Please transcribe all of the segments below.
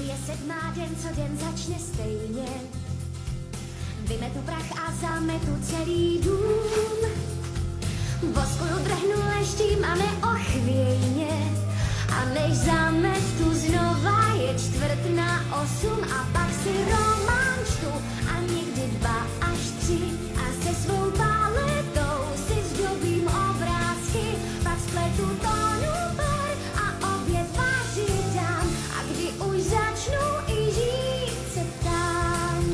Je 7. den, co den začne stejně. Vymetu prach a zametu celý dům. Voskuju drhnu leštím a neochvějně. A než zametu znova je 7:45 a pak si román čtu. A někdy 2 až 3 a se svou paletou si zdobím obrázky. Pak spletu tónu bar a oběd vařit dám. A kdy už začnu i žít, se ptám.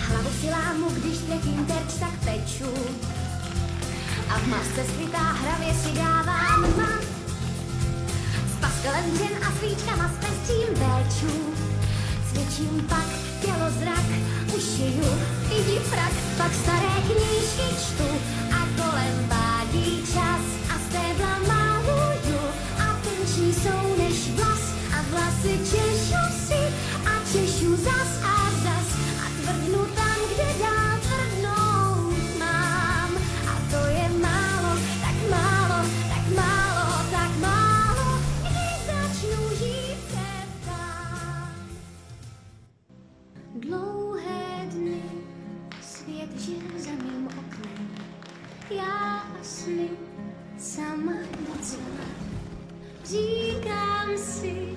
Hlavu si lámu, když trefím terč, tak peču. A v masce skrytá hravě si dávám mat. S pastelem dřen a svíčkama s pestřím béču. Cvičím pak tělo zrak, ušiju i diprak. Pak staré knížky čtu a kolem vádí čas. A stébla maluju a tenčí jsou než vlas. A vlasy češu si a češu zas a zas. A tvrdnu tam, kde dál tvrdnout mám. A to je málo, tak málo, tak málo, tak málo. Kdy začnu žít, se ptám. Dlouhé dny, svět žil za mým oknem. Já a sny, sama docela. Říkám si,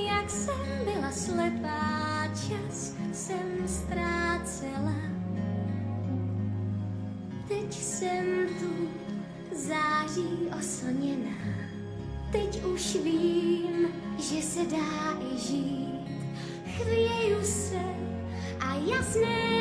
jak jsem byla slepá, čas jsem ztrácela. Teď jsem tu, září oslněná. Teď už vím, že se dá i žít. Chvěju se a jasné